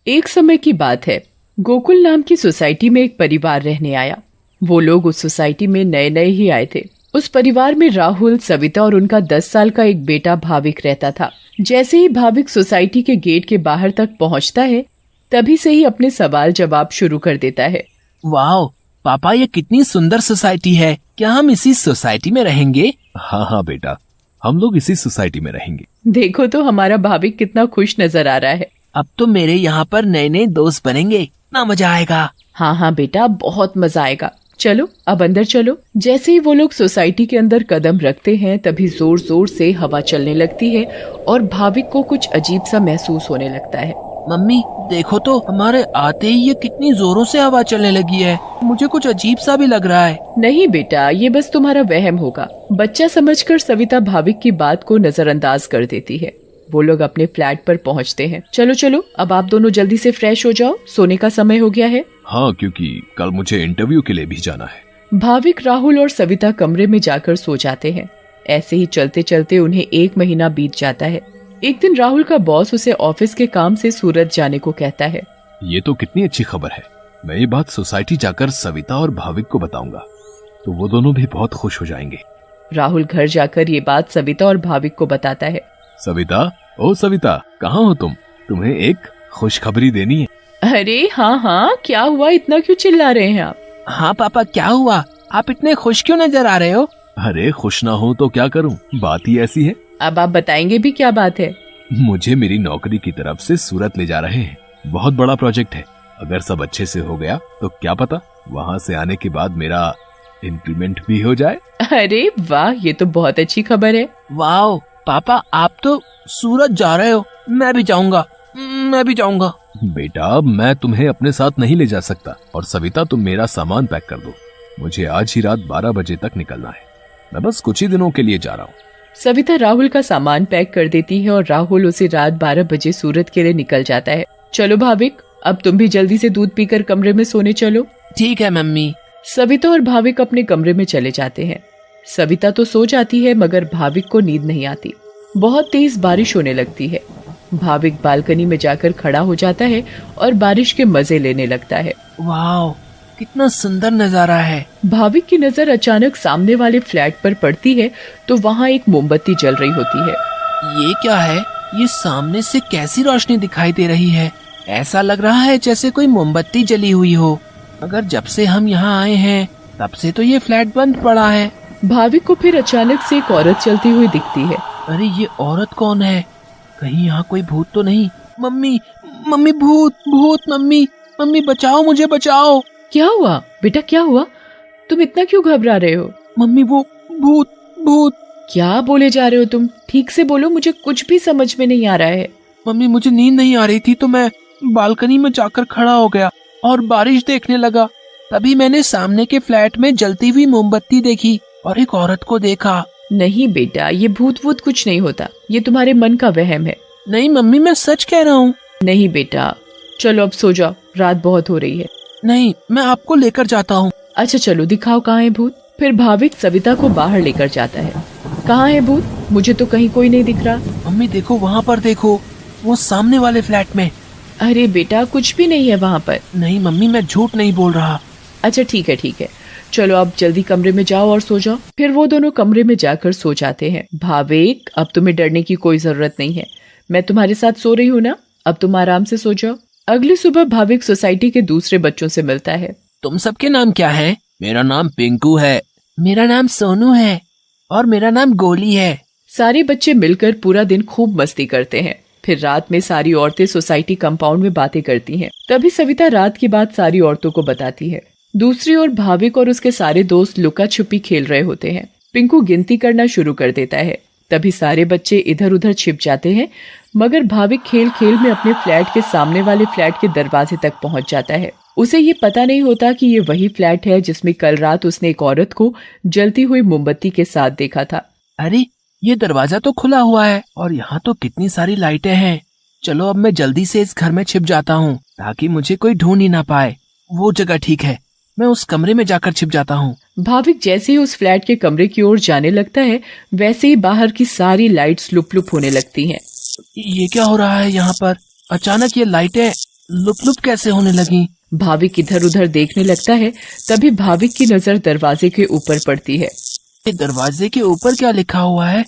एक समय की बात है। गोकुल नाम की सोसाइटी में एक परिवार रहने आया। वो लोग उस सोसाइटी में नए नए ही आए थे। उस परिवार में राहुल, सविता और उनका 10 साल का एक बेटा भाविक रहता था। जैसे ही भाविक सोसाइटी के गेट के बाहर तक पहुंचता है, तभी से ही अपने सवाल जवाब शुरू कर देता है। वाह पापा, ये कितनी सुंदर सोसाइटी है। क्या हम इसी सोसाइटी में रहेंगे? हाँ हाँ बेटा, हम लोग इसी सोसाइटी में रहेंगे। देखो तो हमारा भाविक कितना खुश नजर आ रहा है। अब तो मेरे यहाँ पर नए नए दोस्त बनेंगे, इतना मजा आएगा। हाँ हाँ बेटा, बहुत मजा आएगा। चलो अब अंदर चलो। जैसे ही वो लोग सोसाइटी के अंदर कदम रखते हैं, तभी जोर जोर से हवा चलने लगती है और भाविक को कुछ अजीब सा महसूस होने लगता है। मम्मी देखो तो, हमारे आते ही ये कितनी जोरों से हवा चलने लगी है। मुझे कुछ अजीब सा भी लग रहा है। नहीं बेटा, ये बस तुम्हारा वहम होगा। बच्चा समझकर सविता भाविक की बात को नजरअंदाज कर देती है। वो लोग अपने फ्लैट पर पहुंचते हैं। चलो चलो, अब आप दोनों जल्दी से फ्रेश हो जाओ, सोने का समय हो गया है। हाँ, क्योंकि कल मुझे इंटरव्यू के लिए भी जाना है। भाविक, राहुल और सविता कमरे में जाकर सो जाते हैं। ऐसे ही चलते चलते उन्हें 1 महीना बीत जाता है। एक दिन राहुल का बॉस उसे ऑफिस के काम से सूरत जाने को कहता है। ये तो कितनी अच्छी खबर है। मैं ये बात सोसाइटी जाकर सविता और भाविक को बताऊंगा, तो वो दोनों भी बहुत खुश हो जाएंगे। राहुल घर जाकर ये बात सविता और भाविक को बताता है। सविता, ओ सविता, कहाँ हो तुम? तुम्हें एक खुशखबरी देनी है। अरे हाँ हाँ, क्या हुआ? इतना क्यों चिल्ला रहे हैं आप? हाँ पापा, क्या हुआ? आप इतने खुश क्यों नजर आ रहे हो? अरे खुश ना हो तो क्या करूं, बात ही ऐसी है। अब आप बताएंगे भी, क्या बात है? मुझे मेरी नौकरी की तरफ से सूरत ले जा रहे हैं। बहुत बड़ा प्रोजेक्ट है। अगर सब अच्छे से हो गया तो क्या पता वहाँ से आने के बाद मेरा इंक्रीमेंट भी हो जाए। अरे वाह, ये तो बहुत अच्छी खबर है। वाह पापा, आप तो सूरत जा रहे हो। मैं भी जाऊंगा, मैं भी जाऊंगा। बेटा, मैं तुम्हें अपने साथ नहीं ले जा सकता। और सविता, तुम मेरा सामान पैक कर दो। मुझे आज ही रात 12 बजे तक निकलना है। मैं बस कुछ ही दिनों के लिए जा रहा हूँ। सविता राहुल का सामान पैक कर देती है और राहुल उसे रात 12 बजे सूरत के लिए निकल जाता है। चलो भाविक, अब तुम भी जल्दी से दूध पीकर कमरे में सोने चलो। ठीक है मम्मी। सविता और भाविक अपने कमरे में चले जाते हैं। सविता तो सो जाती है, मगर भाविक को नींद नहीं आती। बहुत तेज बारिश होने लगती है। भाविक बालकनी में जाकर खड़ा हो जाता है और बारिश के मजे लेने लगता है। वाह, कितना सुंदर नजारा है। भाविक की नजर अचानक सामने वाले फ्लैट पर पड़ती है, तो वहाँ एक मोमबत्ती जल रही होती है। ये क्या है? ये सामने से कैसी रोशनी दिखाई दे रही है? ऐसा लग रहा है जैसे कोई मोमबत्ती जली हुई हो। अगर जब से हम यहाँ आए हैं तब से तो ये फ्लैट बंद पड़ा है। भाविक को फिर अचानक से एक औरत चलती हुई दिखती है। अरे ये औरत कौन है? कहीं यहाँ कोई भूत तो नहीं? मम्मी, मम्मी, भूत, भूत, मम्मी, मम्मी बचाओ, मुझे बचाओ। क्या हुआ बेटा, क्या हुआ? तुम इतना क्यों घबरा रहे हो? मम्मी, वो भूत, भूत। क्या बोले जा रहे हो तुम? ठीक से बोलो, मुझे कुछ भी समझ में नहीं आ रहा है। मम्मी, मुझे नींद नहीं आ रही थी तो मैं बालकनी में जाकर खड़ा हो गया और बारिश देखने लगा। तभी मैंने सामने के फ्लैट में जलती हुई मोमबत्ती देखी और एक औरत को देखा। नहीं बेटा, ये भूत वूत कुछ नहीं होता। ये तुम्हारे मन का वहम है। नहीं मम्मी, मैं सच कह रहा हूँ। नहीं बेटा, चलो अब सो जाओ, रात बहुत हो रही है। नहीं, मैं आपको लेकर जाता हूँ। अच्छा चलो, दिखाओ कहाँ है भूत। फिर भाविक सविता को बाहर लेकर जाता है। कहाँ है भूत? मुझे तो कहीं कोई नहीं दिख रहा। मम्मी देखो, वहाँ पर देखो, वो सामने वाले फ्लैट में। अरे बेटा, कुछ भी नहीं है वहाँ पर। नहीं मम्मी, मैं झूठ नहीं बोल रहा। अच्छा ठीक है ठीक है, चलो अब जल्दी कमरे में जाओ और सो जाओ। फिर वो दोनों कमरे में जाकर सो जाते हैं। भाविक, अब तुम्हें डरने की कोई जरूरत नहीं है। मैं तुम्हारे साथ सो रही हूँ ना, अब तुम आराम से सो जाओ। अगली सुबह भाविक सोसाइटी के दूसरे बच्चों से मिलता है। तुम सबके नाम क्या है? मेरा नाम पिंकू है। मेरा नाम सोनू है। और मेरा नाम गोली है। सारे बच्चे मिलकर पूरा दिन खूब मस्ती करते हैं। फिर रात में सारी औरतें सोसाइटी कंपाउंड में बातें करती हैं। तभी सविता रात की बात सारी औरतों को बताती है। दूसरी ओर भाविक और उसके सारे दोस्त लुका छुपी खेल रहे होते हैं। पिंकू गिनती करना शुरू कर देता है। तभी सारे बच्चे इधर उधर छिप जाते हैं, मगर भाविक खेल खेल में अपने फ्लैट के सामने वाले फ्लैट के दरवाजे तक पहुंच जाता है। उसे ये पता नहीं होता कि ये वही फ्लैट है जिसमें कल रात उसने एक औरत को जलती हुई मोमबत्ती के साथ देखा था। अरे ये दरवाजा तो खुला हुआ है और यहाँ तो कितनी सारी लाइटें हैं। चलो अब मैं जल्दी से इस घर में छिप जाता हूँ ताकि मुझे कोई ढूंढ ही ना पाए। वो जगह ठीक है, मैं उस कमरे में जाकर छिप जाता हूँ। भाविक जैसे ही उस फ्लैट के कमरे की ओर जाने लगता है, वैसे ही बाहर की सारी लाइट्स लुप लुप होने लगती हैं। ये क्या हो रहा है यहाँ पर? अचानक ये लाइटें लुप लुप कैसे होने लगी? भाविक इधर उधर देखने लगता है। तभी भाविक की नजर दरवाजे के ऊपर पड़ती है। ये दरवाजे के ऊपर क्या लिखा हुआ है?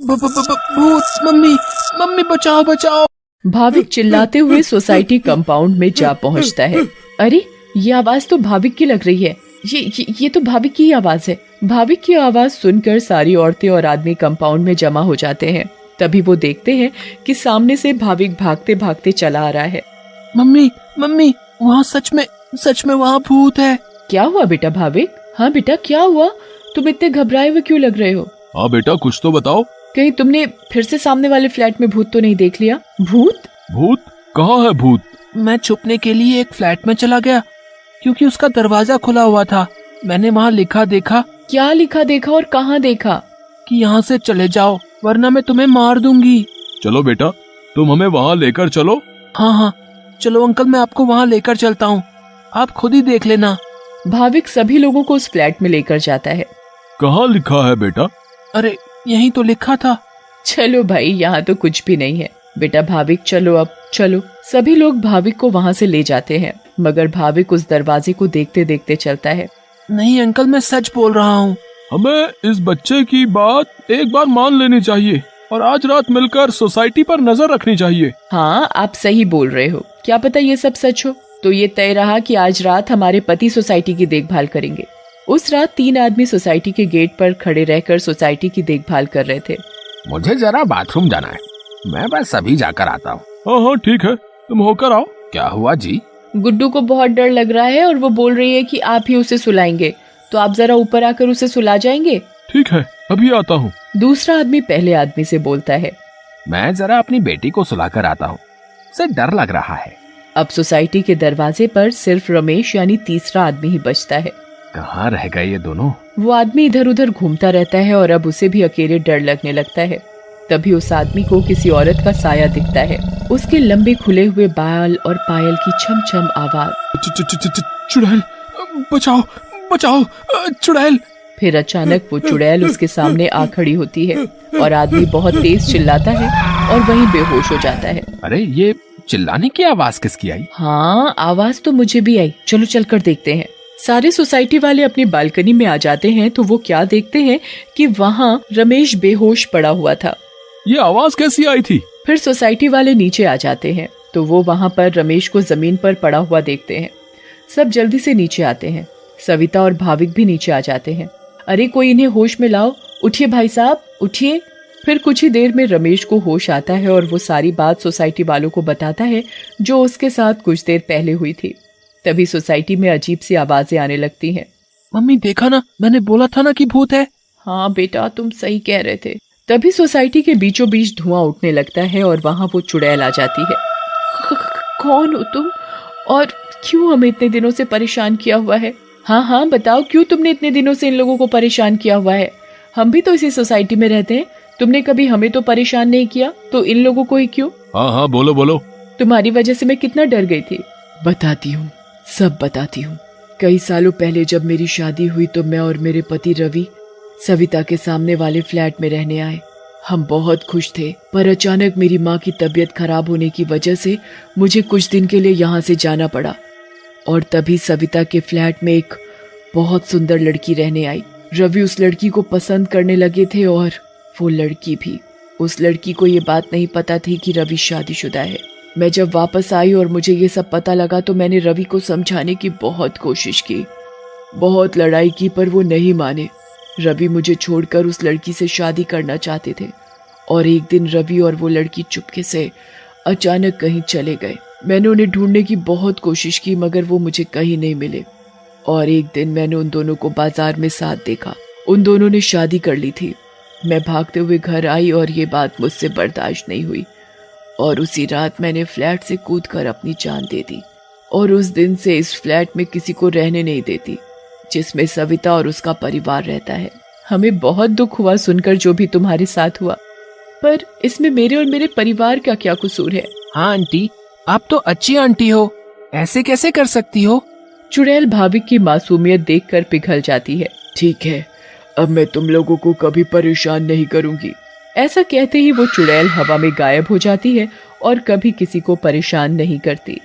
भूत! मम्मी, मम्मी बचाओ बचाओ! भाविक चिल्लाते हुए सोसाइटी कंपाउंड में जा पहुंचता है। अरे, ये आवाज तो भाविक की लग रही है। ये तो भाविक की आवाज है। भाविक की आवाज सुनकर सारी औरतें और आदमी कंपाउंड में जमा हो जाते हैं। तभी वो देखते हैं कि सामने से भाविक भागते भागते चला आ रहा है। मम्मी, मम्मी, वहाँ सच में वहाँ भूत है। क्या हुआ बेटा भाविक? हाँ बेटा, क्या हुआ? तुम इतने घबराए हुए क्यों लग रहे हो? हाँ बेटा, कुछ तो बताओ। कहीं तुमने फिर से सामने वाले फ्लैट में भूत तो नहीं देख लिया? भूत? भूत? कहाँ है भूत? मैं छुपने के लिए एक फ्लैट में चला गया क्योंकि उसका दरवाजा खुला हुआ था। मैंने वहाँ लिखा देखा। क्या लिखा देखा और कहाँ देखा? कि यहाँ से चले जाओ वरना मैं तुम्हें मार दूंगी। चलो बेटा, तुम हमें वहाँ लेकर चलो। हाँ, चलो अंकल, मैं आपको वहाँ लेकर चलता हूँ, आप खुद ही देख लेना। भाविक सभी लोगों को उस फ्लैट में लेकर जाता है। कहाँ लिखा है बेटा? अरे, यहीं तो लिखा था। चलो भाई, यहाँ तो कुछ भी नहीं है। बेटा भाविक, चलो अब चलो। सभी लोग भाविक को वहाँ से ले जाते हैं, मगर भाविक उस दरवाजे को देखते देखते चलता है। नहीं अंकल, मैं सच बोल रहा हूँ। हमें इस बच्चे की बात एक बार मान लेनी चाहिए और आज रात मिलकर सोसाइटी पर नजर रखनी चाहिए। हाँ, आप सही बोल रहे हो। क्या पता ये सब सच हो। तो ये तय रहा कि आज रात हमारे पति सोसाइटी की देखभाल करेंगे। उस रात 3 आदमी सोसाइटी के गेट पर खड़े रहकर सोसाइटी की देखभाल कर रहे थे। मुझे जरा बाथरूम जाना है, मैं बस अभी जाकर आता हूँ। हाँ ठीक है, तुम होकर आओ। क्या हुआ जी? गुड्डू को बहुत डर लग रहा है और वो बोल रही है कि आप ही उसे सुलाएंगे, तो आप जरा ऊपर आकर उसे सुला जाएंगे? ठीक है, अभी आता हूँ। दूसरा आदमी पहले आदमी से बोलता है। मैं जरा अपनी बेटी को सुलाकर आता हूँ, उसे डर लग रहा है। अब सोसाइटी के दरवाजे पर सिर्फ रमेश यानी तीसरा आदमी ही बचता है। कहाँ रह गए ये दोनों? वो आदमी इधर उधर घूमता रहता है और अब उसे भी अकेले डर लगने लगता है। तभी उस आदमी को किसी औरत का साया दिखता है। उसके लंबे खुले हुए बाल और पायल की छम छम आवाज। चुड़ैल, बचाओ बचाओ, चुड़ैल। फिर अचानक वो चुड़ैल उसके सामने आ खड़ी होती है और आदमी बहुत तेज चिल्लाता है और वहीं बेहोश हो जाता है। अरे, ये चिल्लाने की आवाज किसकी आई? हाँ, आवाज तो मुझे भी आई। चलो चलकर देखते हैं। सारे सोसाइटी वाले अपनी बालकनी में आ जाते हैं तो वो क्या देखते हैं कि वहाँ रमेश बेहोश पड़ा हुआ था। ये आवाज कैसी आई थी? फिर सोसाइटी वाले नीचे आ जाते हैं तो वो वहाँ पर रमेश को जमीन पर पड़ा हुआ देखते हैं। सब जल्दी से नीचे आते हैं। सविता और भाविक भी नीचे आ जाते हैं। अरे, कोई इन्हें होश में लाओ। उठिए भाई साहब, उठिए। फिर कुछ ही देर में रमेश को होश आता है और वो सारी बात सोसाइटी वालों को बताता है जो उसके साथ कुछ देर पहले हुई थी। तभी सोसाइटी में अजीब सी आवाजें आने लगती हैं। मम्मी, देखा ना, मैंने बोला था ना कि भूत है। हाँ बेटा, तुम सही कह रहे थे। तभी सोसाइटी के बीचों बीच धुआं उठने लगता है और वहाँ वो चुड़ैल आ जाती है। कौन हो तुम और क्यों हमें इतने दिनों से परेशान किया हुआ है? हाँ, बताओ, क्यों तुमने इतने दिनों से इन लोगों को परेशान किया हुआ है? हम भी तो इसी सोसाइटी में रहते हैं। तुमने कभी हमें तो परेशान नहीं किया, तो इन लोगों को ही क्यों? हाँ, बोलो बोलो। तुम्हारी वजह से मैं कितना डर गई थी। बताती हूँ, सब बताती हूँ। कई सालों पहले जब मेरी शादी हुई तो मैं और मेरे पति रवि सविता के सामने वाले फ्लैट में रहने आए। हम बहुत खुश थे, पर अचानक मेरी माँ की तबीयत खराब होने की वजह से मुझे कुछ दिन के लिए यहाँ से जाना पड़ा। और तभी सविता के फ्लैट में एक बहुत सुंदर लड़की रहने आई। रवि उस लड़की को पसंद करने लगे थे और वो लड़की भी। उस लड़की को ये बात नहीं पता थी कि रवि शादीशुदा है। मैं जब वापस आई और मुझे ये सब पता लगा तो मैंने रवि को समझाने की बहुत कोशिश की, बहुत लड़ाई की, पर वो नहीं माने। रवि मुझे छोड़कर उस लड़की से शादी करना चाहते थे और एक दिन रवि और वो लड़की चुपके से अचानक कहीं चले गए। मैंने उन्हें ढूंढने की बहुत कोशिश की मगर वो मुझे कहीं नहीं मिले। और एक दिन मैंने उन दोनों को बाजार में साथ देखा। उन दोनों ने शादी कर ली थी। मैं भागते हुए घर आई और ये बात मुझसे बर्दाश्त नहीं हुई और उसी रात मैंने फ्लैट से कूदकर अपनी जान दे दी। और उस दिन से इस फ्लैट में किसी को रहने नहीं देती जिसमें सविता और उसका परिवार रहता है। हमें बहुत दुख हुआ सुनकर जो भी तुम्हारे साथ हुआ, पर इसमें मेरे और मेरे परिवार का क्या कसूर है? हाँ आंटी, आप तो अच्छी आंटी हो, ऐसे कैसे कर सकती हो? चुड़ैल भाविक की मासूमियत देखकर पिघल जाती है। ठीक है, अब मैं तुम लोगों को कभी परेशान नहीं करूंगी। ऐसा कहते ही वो चुड़ैल हवा में गायब हो जाती है और कभी किसी को परेशान नहीं करती।